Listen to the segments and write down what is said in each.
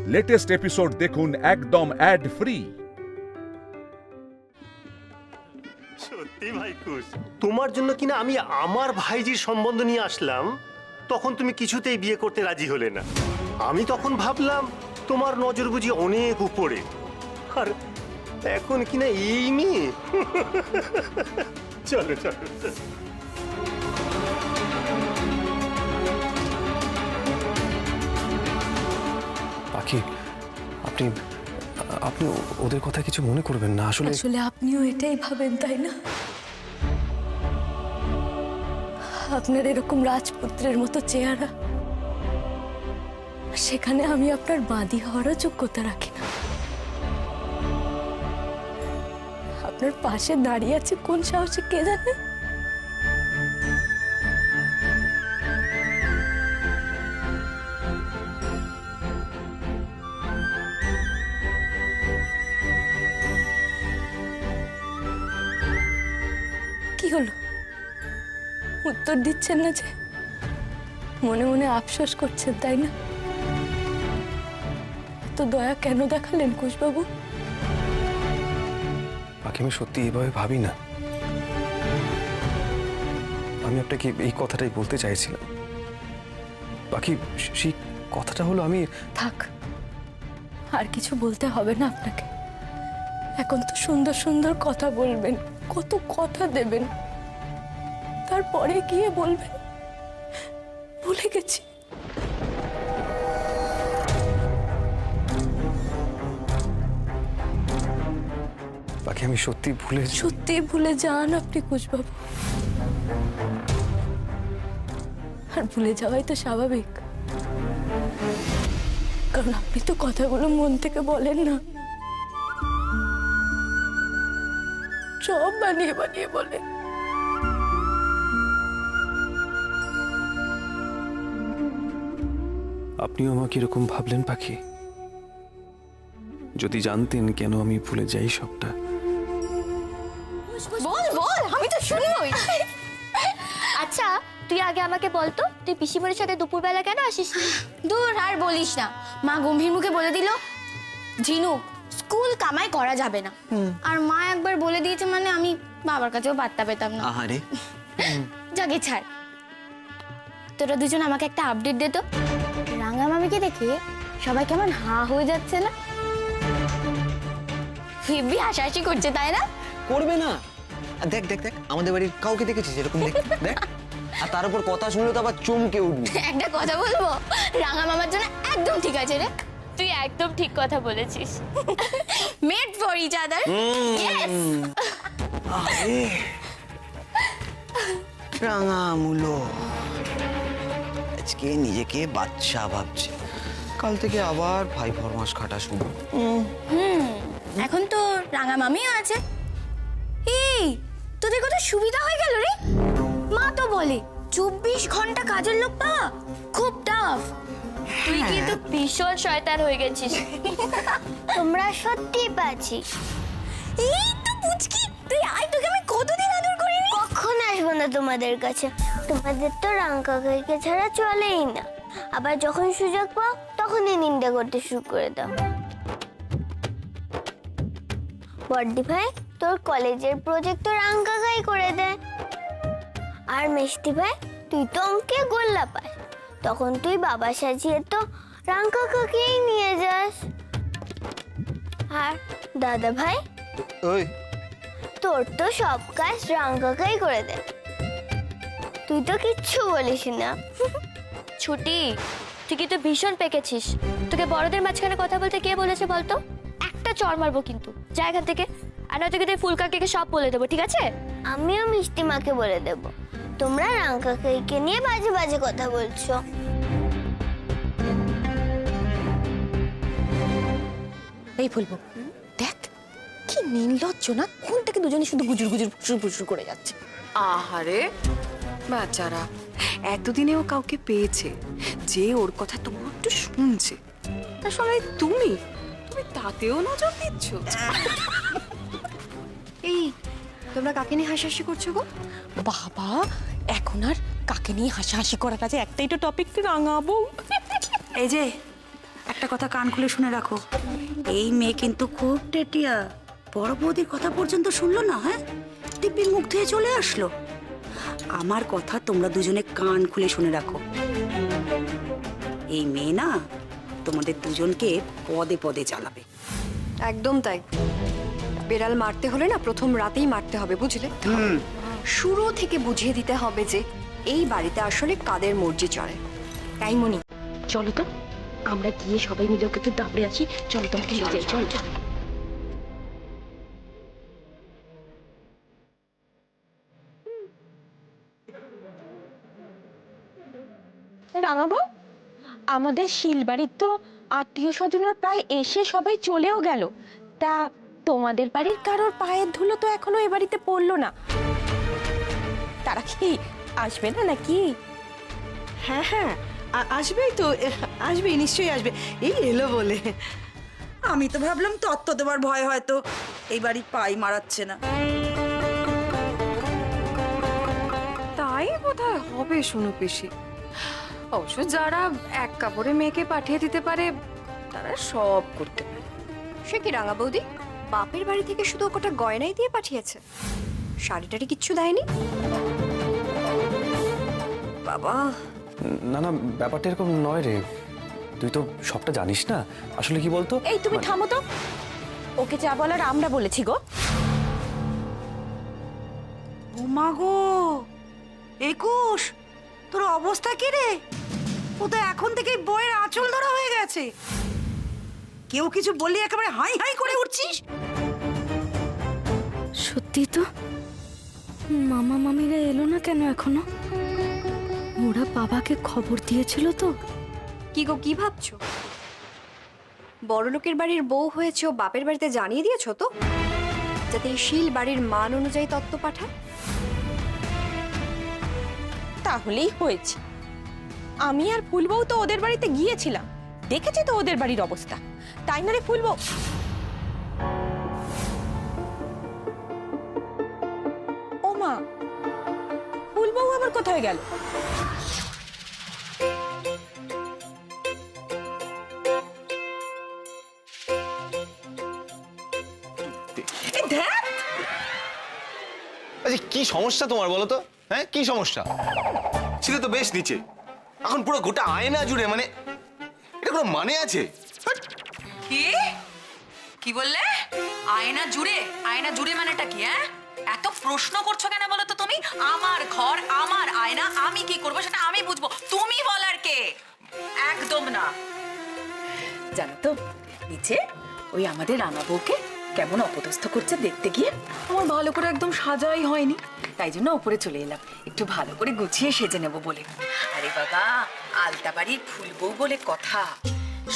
Latest episode দেখুন একদম add free. সত্যি ভাই খুশ, তোমার জন্য কিনা আমি আমার ভাইজির সম্বন্ধ নিয়ে আসলাম, তখন তুমি কিছুতেই বিয়ে করতে রাজি হলে না। আমি তখন ভাবলাম তোমার নজর বুঝি অনেক উপরে, আর এখন কিনা এই মেয়ে। চলো চলো। পাখি, আপনি আপনি ওদের কথা কিছু মনে করবেন না। আসলে আসলে আপনিও এটাই ভাবেন, তাই না? আপনার এরকম রাজপুত্রের মতো চেহারা, সেখানে আমি আপনার বাদী হওয়ারও যোগ্যতা রাখি না। আপনার পাশে দাঁড়িয়ে আছে কোন সাহসে কে জানে? কি হলো, উত্তর দিচ্ছেন না যে? মনে মনে আফসোস করছেন, তাই না? তো দয়া কেন দেখালেন কুশবাবু? পাখি, আমি সত্যি এইভাবে ভাবি না। আমি আপনাকে এই কথাটাই বলতে চাইছিলাম। পাখি, সেই কথাটা হলো আমি... থাক, আর কিছু বলতে হবে না আপনাকে। এখন তো সুন্দর সুন্দর কথা বলবেন, কত কথা দেবেন, তারপরে গিয়ে বলবেন ভুলে গেছি। পাখি, আমি সত্যি ভুলে যান আপনি কুশবাবু। আর ভুলে যাওয়াই তো স্বাভাবিক, কারণ আপনি তো কথাগুলো মন থেকে বলেন না, সব বানিয়ে বানিয়ে বলেন। আপনিও আমাকে এরকম ভাবলেন পাখি? যদি জানতেন কেন আমি ভুলে যাই সবটা। বল বল, আমি তো শুনবই। আচ্ছা, তুই আগে আমাকে বলতো, তুই পিসিমণির সাথে দুপুরবেলা কেন আসিস? দূর, আর বলিস না। মা গম্ভীর মুখে বলে দিল, ঝিনুক, স্কুল কামাই করা যাবে না। আর মা একবার বলে দিয়েছে মানে আমি বাবার কাছেও বার্তা পেতাম না। আহারে, জাগে ছাড়। তোরা দুজন আমাকে একটা আপডেট দে তো। রাঙা মামিকে দেখে সবাই কেমন হা হয়ে যাচ্ছে না? হেব্বি হাসাহাসি করছে, তাই না? করবে না? আর দেখ দেখ দেখ, আমাদের বাড়ির কাউকে দেখেছিস এরকম? দেখ দেখ, আর তার উপর কথা শুনলে তো আবার চমকে উঠবি। একটা কথা বলবো, রাঙা মামার জন্য একদম ঠিক আছে রে। তুই একদম ঠিক কথা বলেছিস। Made for each other. Yes. রাঙা মূলো আজকে নিজেকে বাচ্চা ভাবছে, কাল থেকে আবার ভাই ফরমাস খাটা শুরু। এখন তো রাঙা মামিও আছে। এই, তোদের কত সুবিধা হয়ে গেল রে। মা তো বলে 24 ঘন্টা কাজের লোক পাওয়া খুব টাফ। তুই কিন্তু ভীষণ শয়তান হয়ে গেছিস। তোমরা সত্যি পাচ্ছি। এই তো পুচকি, তুই আয়, তোকে আমি কতদিন আদর করিনি। কখন আসবো না তোমাদের কাছে? তোমাদের তো রাঙ্কাকাইকে ছাড়া চলেই না। আবার যখন সুযোগ পাও তখনই নিন্দা করতে শুরু করে দাও। বড়দি ভাই, তোর কলেজের প্রজেক্ট তো রাঙ্কাকাই করে দেয়। আর মিষ্টি ভাই, তুই তো অঙ্কে গোল্লা পাস, তখন তুই বাবা সাজিয়ে তো রাঙ্কাকাকেই নিয়ে যাস। আর দাদা ভাই, ওই তোর তো সব কাজ রাঙ্কাকাই করে দেয়, তুই তো কিচ্ছু বলিস না। ছুটি, তুই কিন্তু ভীষণ পেকেছিস। তোকে বড়দের মাঝখানে কথা বলতে কে বলেছে বলতো? একটা চড় মারবো কিন্তু, যা এখান থেকে। আর নয়তো কিন্তু ফুলকাকে সব বলে দেবো, ঠিক আছে? আমিও মিষ্টি মাকে বলে দেব, তোমরা রাঙ্কাকাইকে নিয়ে বাজে বাজে কথা বলছো। এই বলবো, দেখ কি নির্লজ্জ না, কোন থেকে দুজনে শুধু গুজুর গুজুর ফুসুর ফুসুর করে যাচ্ছে। আহারে বাচ্চারা, এতদিনেও কাউকে পেয়েছে যে ওর কথা তবু একটু শুনছে, তার সঙ্গে তুমি তুমি তাতেও নজর দিচ্ছ। এই, তোমরা কাকে নিয়ে হাসাহাসি করছো গো? বাবা, এখন আর কাকে নিয়ে হাসাহাসি করার কাছে একটাই তো টপিক, রাঙাবো। এই যে একটা কথা কান খুলে শুনে রাখো, এই মেয়ে কিন্তু খুব টেটিয়া। বড় বৌদির কথা পর্যন্ত শুনলো না, হ্যাঁ, দিব্যি মুখ ধুয়ে চলে আসলো। আমার কথা তোমরা দুজনে কান খুলে শুনে রাখো, এই মেয়ে না তোমাদের দুজনকে পদে পদে চালাবে। একদম তাই। বেড়াল মারতে হলে না প্রথম রাতেই মারতে হবে, বুঝলে? শুরু থেকে বুঝিয়ে দিতে হবে যে এই বাড়িতে আসলে কাদের মর্জি চলে। তাই মনি, চলো তো আমরা গিয়ে সবাই মিলে ওকে একটু দাবড়ে আছি। চলো তোমাকে নিয়ে যাই, চল চল। রাঙাবো, আমাদের শিলবাড়ির তো আত্মীয় স্বজনরা প্রায় এসে সবাই চলেও গেল। তা তোমাদের বাড়ির কারোর পায়ের ধুলো তো এখনো এ বাড়িতে পড়লো না। তারা কি আসবে না নাকি? হ্যাঁ হ্যাঁ, আসবেই তো, আসবে, নিশ্চয়ই আসবে। এই এলো বলে। আমি তো ভাবলাম তত্ত্ব দেবার ভয় হয়তো এই বাড়ি পাই মারাচ্ছে না। তাই বোধহয় হবে শুনো পিসি। অবশ্য যারা এক কাপড়ে মেয়েকে পাঠিয়ে দিতে পারে তারা সব করতে পারে। সে কি রাঙা বৌদি, বাপের বাড়ি থেকে শুধু ওটা গয়নাই দিয়ে পাঠিয়েছে, শাড়ি টাড়ি কিচ্ছু দেয়নি? বাবা, না না, ব্যাপারটা এরকম নয় রে, তুই তো সবটা জানিস না। আসলে কি বলতো, এই তুমি থামো তো, ওকে যা বলার আমরা বলেছি গো। ও মা গো, 21, তোর অবস্থা কি রে? ও তো এখন থেকেই বইয়ের আঁচল ধরা হয়ে গেছে। কেউ কিছু বললি একেবারে হাই হাই করে উঠছিস। সত্যি তো, মামা মামিরা এলো না কেন এখনো? ওরা বাবাকে খবর দিয়েছিল তো? কি গো, কি ভাবছো? বড় লোকের বাড়ির বউ হয়েছে ও বাপের বাড়িতে জানিয়ে দিয়েছো তো, যাতে এই শিল বাড়ির মান অনুযায়ী তত্ত্ব পাঠায়? তাহলেই হয়েছে। আমি আর ফুলবউ তো ওদের বাড়িতে গিয়েছিলাম, দেখেছি তো ওদের বাড়ির অবস্থা, তাই না রে ফুলবউ? ও মা, ফুলবউ আবার কোথায় গেল? আচ্ছা, কি সমস্যা তোমার বলো তো? হ্যাঁ, কি সমস্যা? ছিল তো বেশ নিচে, এখন পুরো গোটা আয়না জুড়ে, মানে এটা কোনো মানে আছে? কি কি বললে? আয়না জুড়ে? আয়না জুড়ে মানেটা কি? হ্যাঁ, এত প্রশ্ন করছো কেন বলো তো তুমি? আমার ঘর, আমার আয়না, আমি কি করবো সেটা আমি বুঝবো, তুমি বলার কে? একদম না। জানো তো, নিচে ওই আমাদের রাঙা বউকে কেমন অপদস্থ করছে দেখতে গিয়ে আমার ভালো করে একদম সাজাই হয়নি, তাই জন্য ওপরে চলে এলাম একটু ভালো করে গুছিয়ে সেজে নেবো বলে। আরে বাবা, আলতা বাড়ির ফুল বউ বলে কথা,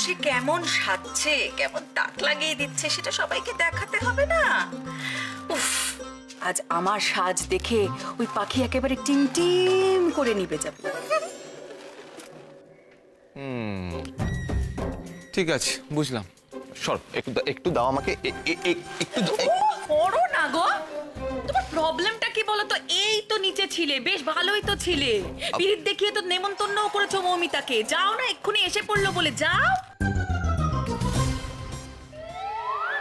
সে কেমন সাজছে, কেমন তাক লাগিয়ে দিচ্ছে সেটা সবাইকে দেখাতে হবে না? উফ, আজ আমার সাজ দেখে ওই পাখি একেবারে টিম টিম করে নিবে যাবে। ঠিক আছে, বুঝলাম। সর, একটু দাও আমাকে, একটু করো না গো। তোমার প্রবলেমটা কি বলো তো? এই তো নিচে ছিলে, বেশ ভালোই তো ছিলে, পিরিত দেখিয়ে তো নেমন্তন্নও করেছো মৌমিতাকে। যাও না, এক্ষুনি এসে পড়লো বলে, যাও।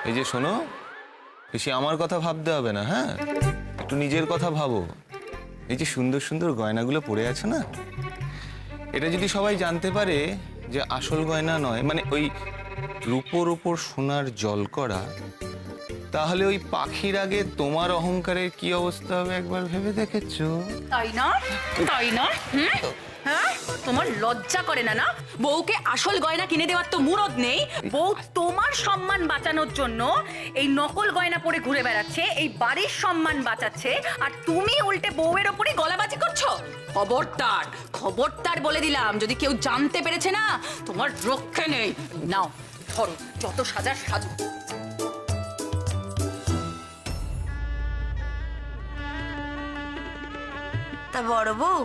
এই যে শোনো, বেশি আমার কথা ভাবতে হবে না, হ্যাঁ, একটু নিজের কথা ভাবো। এই যে সুন্দর সুন্দর গয়নাগুলো পরে আছে না, এটা যদি সবাই জানতে পারে যে আসল গয়না নয়, মানে ওই রূপোর উপর সোনার জল করা, তাহলে ওই পাখির আগে তোমার অহংকারের কি অবস্থা হবে একবার ভেবে দেখেছো? তাই না? তাই না? হ্যাঁ, তোমার লজ্জা করে না? না, বউকে আসল গয়না কিনে দেওয়ার তো মুরদ নেই। বউ তোমার সম্মান বাঁচানোর জন্য এই নকল গয়না পরে ঘুরে বেড়াচ্ছে, এই বাড়ির সম্মান বাঁচাচ্ছে, আর তুমি উল্টে বউয়ের ওপরে গলাবাজি করছো। খবরদার, খবরদার বলে দিলাম, যদি কেউ জানতে পেরেছে না, তোমার রক্ষে নেই। নাও ধরো, যত সাজার সাজু। তা বড় বউ,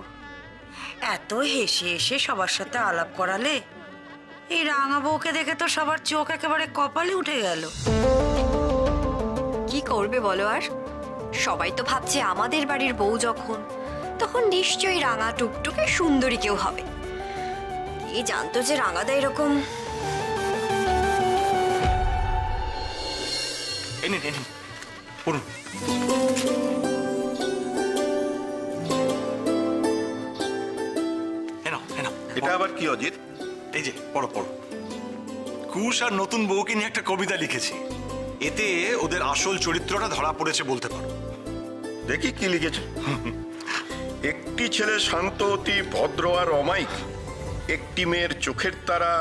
এত হেসে হেসে সবার সাথে আলাপ করালে, এই রাঙা বউকে দেখে তো সবার চোখ একেবারে কপালে উঠে গেল। কি করবে বলো আর? সবাই তো ভাবছে আমাদের বাড়ির বউ যখন, তখন নিশ্চয়ই রাঙা টুকটুকে সুন্দরী কেউ হবে। কে জানতো যে রাঙাদা এরকম পড়ুন। এটা আবার কি অজিত? এই যে পড়ো পড়ো। কুশ আর নতুন বউকে নিয়ে একটা কবিতা লিখেছি। এতে ওদের আসল চরিত্রটা ধরা পড়েছে বলতে পারো। দেখি কি লিখেছে। একটি ছেলে শান্ত অতি ভদ্র আর অমায়িক, একটি মেয়ের চোখের তারা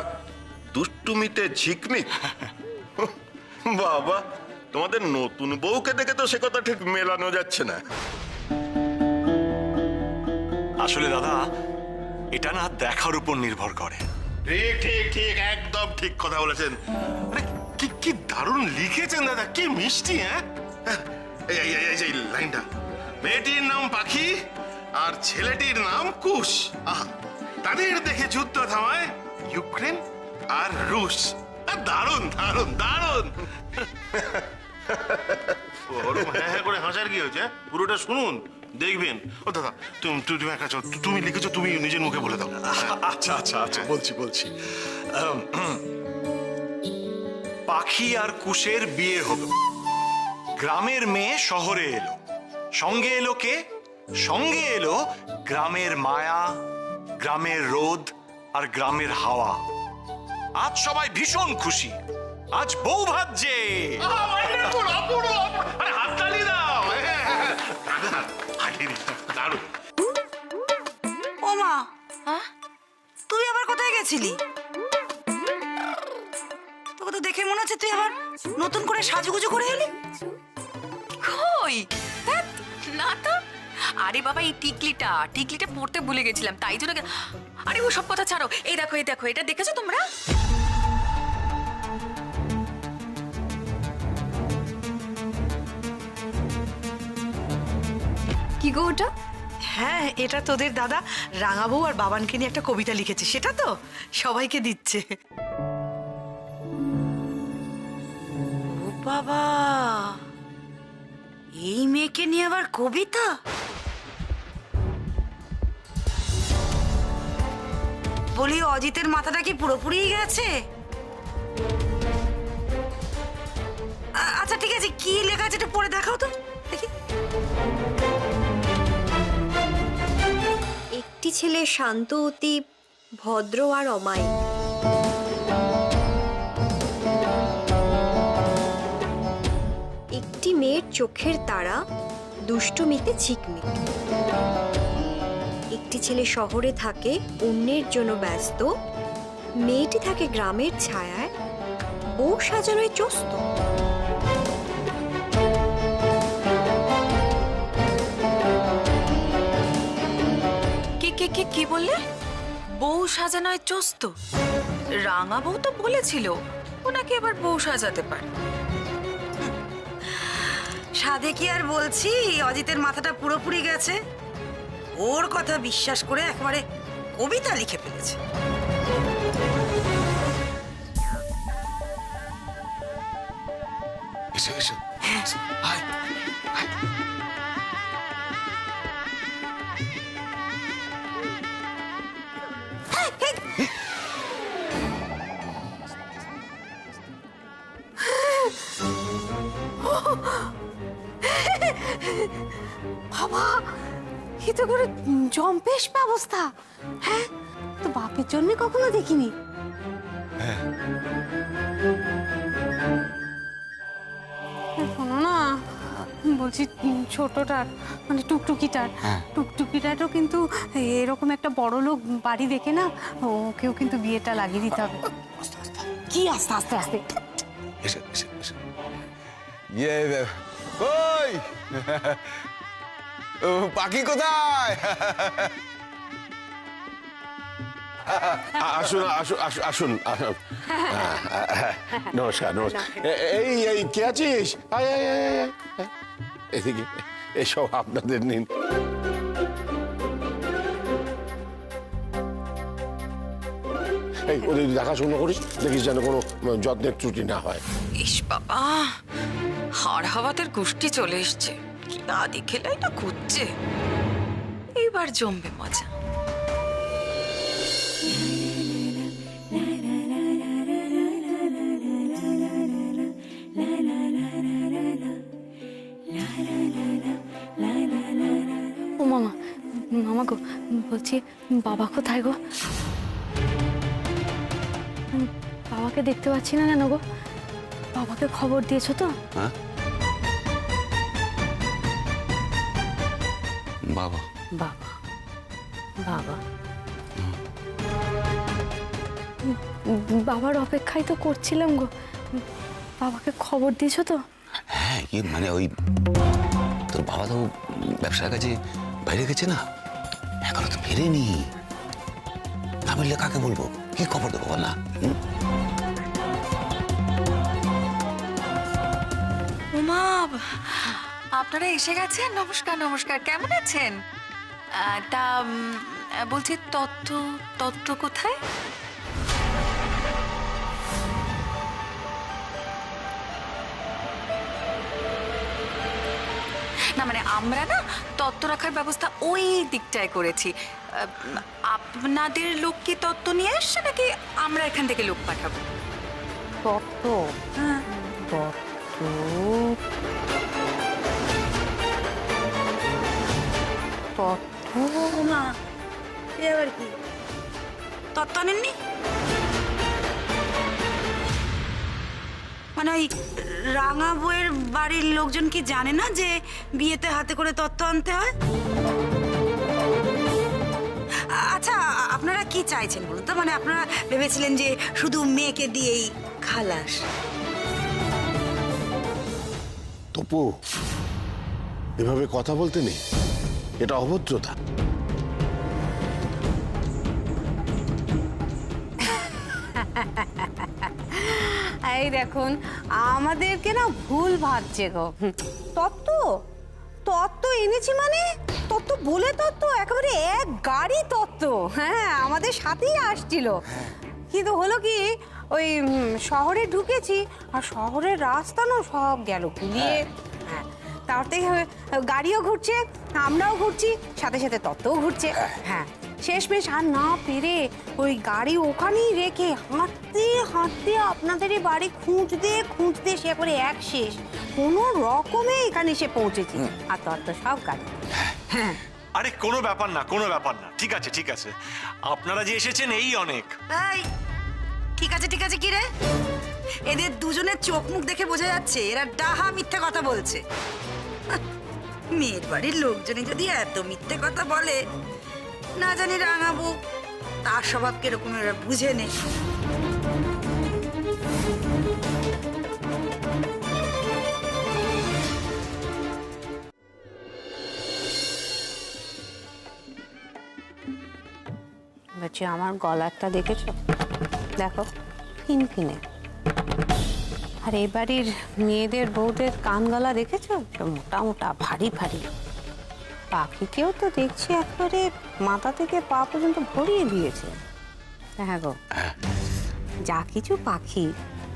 দুষ্টুমিতে ঝিকমিক। বাবা, তোমাদের নতুন বউকে দেখে তো সে কথা ঠিক মেলানো যাচ্ছে না। আসলে দাদা, এটা না দেখার উপর নির্ভর করে। ঠিক ঠিক ঠিক, একদম ঠিক কথা বলেছেন। আরে কি কি দারুণ লিখেছেন দাদা, কি মিষ্টি। হ্যাঁ, এই লাইনটা, মেয়েটির নাম পাখি আর ছেলেটির নাম কুশ। তাদের দেখে যুদ্ধ থামায় ইউক্রেন আর রুশ। দারুণ দারুণ দারুণ। হ্যাঁ হ্যাঁ করে হাসার কি হয়েছে? পুরোটা শুনুন, দেখবেন। ও দাদা, তুমি একটা তুমি লিখেছো, তুমি নিজের মুখে বলে দাও। আচ্ছা আচ্ছা আচ্ছা, বলছি। পাখি আর কুশের বিয়ে হলো, গ্রামের মেয়ে শহরে এলো। সঙ্গে এলো কে? সঙ্গে এলো গ্রামের মায়া, গ্রামের রোদ আর গ্রামের হাওয়া। আজ সবাই ভীষণ খুশি, আজ বউ ভাজছে। হাততালি দাও। দারুণ। ও মা, তুই আবার কোথায় গেছিলি? তোকে তো দেখে মনে হচ্ছে তুই আবার নতুন করে সাজুগুজু করে এলি। কই, না তো। আরে বাবা, এই টিকলিটা পড়তে ভুলে গেছিলাম, তাই জন্য। আরে ও সব কথা ছাড়ো, এই দেখো এটা দেখেছো তোমরা? কি গো ওটা? হ্যাঁ, এটা তোদের দাদা রাঙাবউ আর বাবানকে নিয়ে একটা কবিতা লিখেছে, সেটা তো সবাইকে দিচ্ছে। ও বাবা, এই মেয়েকে নিয়ে আবার কবিতা? বলি, অজিতের মাথাটা কি পুরোপুরি গেছে? আচ্ছা ঠিক আছে, কি লেখা আছে এটা পড়ে দেখাও তো দেখি। একটি ছেলে শান্ত অতি ভদ্র আর অমায়িক, একটি মেয়ের চোখের তারা দুষ্টুমিতে ঝিকমিক, একটি ছেলে শহরে থাকে অন্যের জন্য ব্যস্ত, মেয়েটি থাকে গ্রামের ছায়ায়, বউ সাজানোয় চস্ত। কি বললে? বউ সাজানোয় চস্ত? রাঙা বউ তো বলেছিল ওনাকে এবার বউ সাজাতে পারে। সাধে কি আর বলছি, অজিতের মাথাটা পুরোপুরি গেছে। ওর কথা বিশ্বাস করে একেবারে কবিতা লিখে ফেলেছে। এসো এসো, আয় আয়। বাবা, কি তো করে জম্পেশ ব্যবস্থা। হ্যাঁ, তো বাপের জন্য কখনো দেখিনি। শোনো না, বলছি ছোটটার মানে টুকটুকিটারও কিন্তু এরকম একটা বড় লোক বাড়ি দেখে না, ওকেও কিন্তু বিয়েটা লাগিয়ে দিতে হবে। কি আস্তে আস্তে আস্তে। এসো এসো এসো। কই পাখি কোথায়? আসুন আসুন আসুন আসুন। নমস্কার নমস্কার। এই কে আছিস? এদিকে এসব আপনাদের নিন। এই ওদের দেখাশোনা করিস, দেখিস যেন কোনো যত্নের ত্রুটি না হয়। ইস বাবা, হাড় হাওয়াতের গোষ্ঠী চলে এসছে, কি আদি খেলাই না খুঁজছে। এইবার জমবে মজা। মামা গো, বলছি বাবা কোথায় গো? বাবাকে দেখতে পাচ্ছি না কেন গো? বাবাকে খবর দিয়েছো তো? হ্যাঁ বাবা বাবা বাবা বাবার অপেক্ষায় তো করছিলাম গো। বাবাকে খবর দিয়েছো তো? হ্যাঁ, ইয়ে মানে ওই তোর বাবা তো ব্যবসার কাছে বাইরে গেছে না, এখনো তো ফেরেনি। না বললে কাকে বলবো, কি খবর দেবো বল না? উমা, আপনারা এসে গেছেন? নমস্কার নমস্কার, কেমন আছেন? তা বলছি তত্ত্ব তত্ত্ব কোথায়? না মানে আমরা না তত্ত্ব রাখার ব্যবস্থা ওই দিকটায় করেছি। আপনাদের লোক কি তত্ত্ব নিয়ে আসছে নাকি আমরা এখান থেকে লোক পাঠাবো? তত্ত্ব? হ্যাঁ তত্ত্ব না, এবার কি তত্ত্ব আনেননি? মানে ওই রাঙা বউয়ের বাড়ির লোকজন কি জানে না যে বিয়েতে হাতে করে তত্ত্ব আনতে হয়? আচ্ছা, আপনারা কি চাইছেন বলুন তো? মানে আপনারা ভেবেছিলেন যে শুধু মেয়েকে দিয়েই খালাস? তপু, এভাবে কথা বলতে নেই, এটা অভদ্রতা। এই দেখুন, আমাদেরকে না ভুল ভাবছে গো। তত্ত্ব তত্ত্ব এনেছি মানে তত্ত্ব বলে তত্ত্ব একেবারে এক গাড়ি তত্ত্ব। হ্যাঁ, আমাদের সাথেই আসছিল। কিন্তু হলো কি, ওই শহরে ঢুকেছি আর শহরের রাস্তা না সব গেল গুলিয়ে। হ্যাঁ, তার থেকে গাড়িও ঘুরছে, আমরাও ঘুরছি, সাথে সাথে তত্ত্বও ঘুরছে। হ্যাঁ, শেষমেশ আর না পেরে ওই গাড়ি ওখানেই রেখে হাঁটতে হাঁটতে আপনাদের এই বাড়ি খুঁজতে খুঁজতে সে করে এক শেষ কোনো রকমে এখানে এসে পৌঁছেছি। আর তত্ত্ব সব গাড়ি। হ্যাঁ, আরে কোনো ব্যাপার না, কোনো ব্যাপার না, ঠিক আছে ঠিক আছে, আপনারা যে এসেছেন এই অনেক। এই ঠিক আছে ঠিক আছে, কি রে? এদের দুজনের চোখ মুখ দেখে বোঝা যাচ্ছে এরা ডাহা মিথ্যে কথা বলছে। মেয়ের বাড়ির লোকজনে যদি এত মিথ্যে কথা বলে, না জানি রাঙাবো তার স্বভাব কিরকম এরা বুঝে নেই। বলছি, আমার গলাটা দেখেছো? দেখো, ফিনফিনে। আর এই বাড়ির মেয়েদের বউদের কান গলা দেখেছো? মোটা মোটা ভারী ভারী। পাখিকেও তো দেখছি একবারে মাথা থেকে পা পর্যন্ত ভরিয়ে দিয়েছে। হ্যাঁ গো, যা কিছু পাখি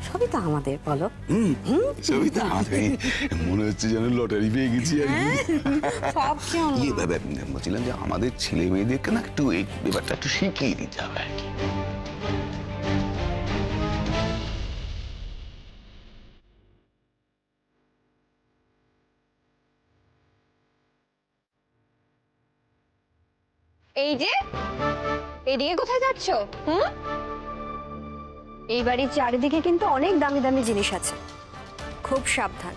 সবই তো আমাদের, বলো? সবই তো আমাদের। মনে হচ্ছে যেন লটারি পেয়ে গেছি আর কি। সব বলছিলাম যে আমাদের ছেলে মেয়েদেরকে না একটু এই ব্যাপারটা একটু শিখিয়ে দিতে হবে আর কি। এই যে, এদিকে কোথায় যাচ্ছ? এই বাড়ির চারিদিকে কিন্তু অনেক দামি দামি জিনিস আছে, খুব সাবধান,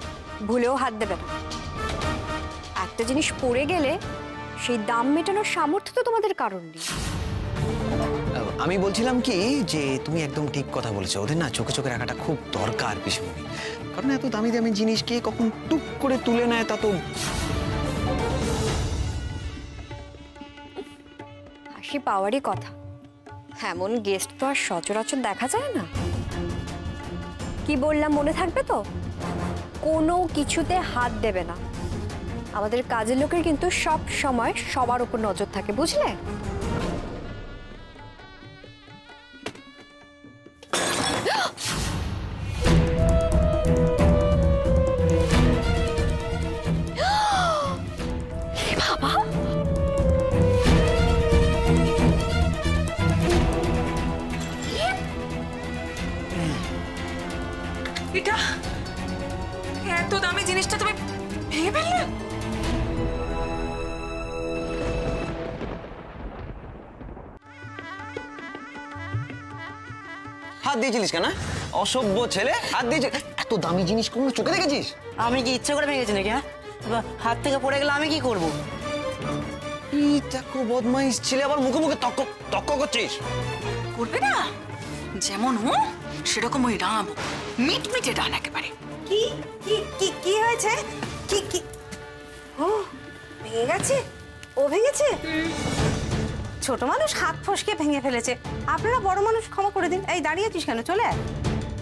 ভুলেও হাত দেবে না। একটা জিনিস পড়ে গেলে সেই দাম মেটানোর সামর্থ্য তো তোমাদের কারণ নেই। আমি বলছিলাম কি যে তুমি একদম ঠিক কথা বলেছো, ওদের না চোখে চোখে রাখাটা খুব দরকার পিসমণি। কারণ এত দামি দামি জিনিস কে কখন টুক করে তুলে নেয় তা তো। হাসি পাওয়ারই কথা, এমন গেস্ট তো আর সচরাচর দেখা যায় না। কি বললাম মনে থাকবে তো? কোনো কিছুতে হাত দেবে না। আমাদের কাজের লোকের কিন্তু সব সময় সবার উপর নজর থাকে, বুঝলে? বাবা, এটা এত দামি জিনিসটা তুমি ভেঙে ফেললে? হাত দিয়েছিলিস কেন? অসভ্য ছেলে, হাত দিয়েছিস। এত দামি জিনিস কোনো চোখে দেখেছিস? আমি কি ইচ্ছে করে ভেঙেছি নাকি? হ্যাঁ, হাত থেকে পড়ে গেলে আমি কি করব? এই দেখো বদমাইশ ছেলে, আবার মুখে মুখে তক্ক তক্ক করছিস। করবে না, যেমন ও সেরকম ওই রাম, মিটমিটে ডান একেবারে। কি কি কি কি হয়েছে? কি কি? ও ভেঙে গেছে? ও ভেঙেছে? ছোট মানুষ হাত ফসকে ভেঙে ফেলেছে, আপনারা বড় মানুষ ক্ষমা করে দিন। এই দাঁড়িয়ে আছিস কেন, চলে আয়।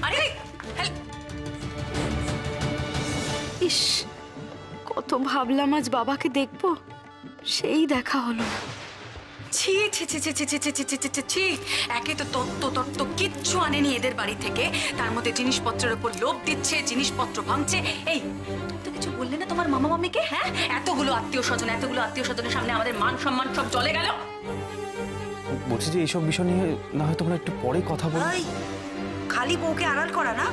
আরে ইস, কত ভাবলাম আজ বাবাকে দেখবো, সেই দেখা হলো না। ছি ছি ছি ছি ছি ছি ছি ছি ছি ছি ছি ছি। একে তো তত্ত্ব কিচ্ছু আনেনি এদের বাড়ি থেকে, তার মধ্যে জিনিসপত্রের উপর লোভ দিচ্ছে, জিনিসপত্র ভাঙছে। এই তো কিছু বললে না তোমার মামা মামিকে? হ্যাঁ, এতগুলো আত্মীয় স্বজনের সামনে আমাদের মান সম্মান সব চলে গেল। বলছি যে এইসব বিষয় নিয়ে না হয় তোমরা একটু পরে কথা বলো। খালি বউকে আড়াল করা না,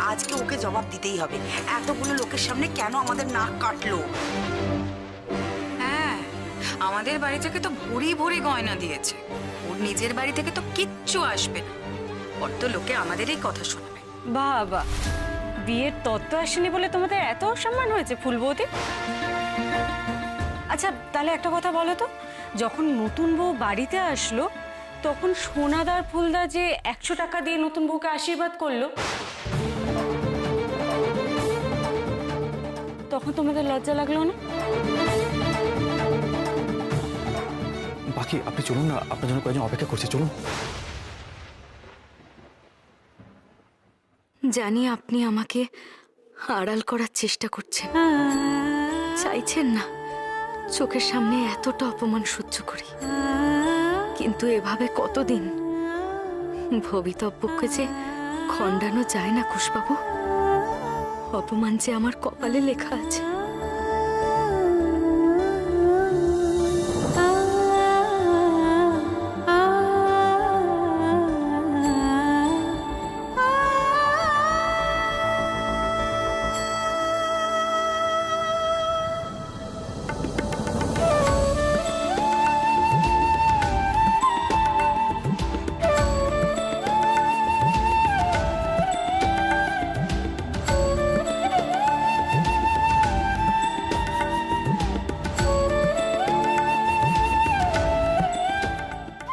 আজকে ওকে জবাব দিতেই হবে। এতগুলো লোকের সামনে কেন আমাদের নাক কাটলো? হ্যাঁ, আমাদের বাড়ি থেকে তো ভরি ভরি গয়না দিয়েছে, ওর নিজের বাড়ি থেকে তো কিচ্ছু আসবে না। বড্ড লোকে আমাদের এই কথা শোনাবে। বাবা, বিয়ের তত্ত্ব আসেনি বলে তোমাদের এত সম্মান হয়েছে ফুলবৌদি? আচ্ছা তাহলে একটা কথা বলো তো, যখন নতুন বউ বাড়িতে আসলো তখন সোনাদার ফুলদা যে 100 টাকা দিয়ে নতুন বউকে আশীর্বাদ করলো, তখন তোমাদের লজ্জা লাগলো না? বাকি আপনি চলুন না, আপনার জন্য কয়েকজন অপেক্ষা করছে, চলুন। জানি আপনি আমাকে আড়াল করার চেষ্টা করছেন, চাইছেন না চোখের সামনে এতটা অপমান সহ্য করি, কিন্তু এভাবে কতদিন? ভবিতব্যকে যে খণ্ডানো যায় না কুশবাবু, অপমান যে আমার কপালে লেখা আছে।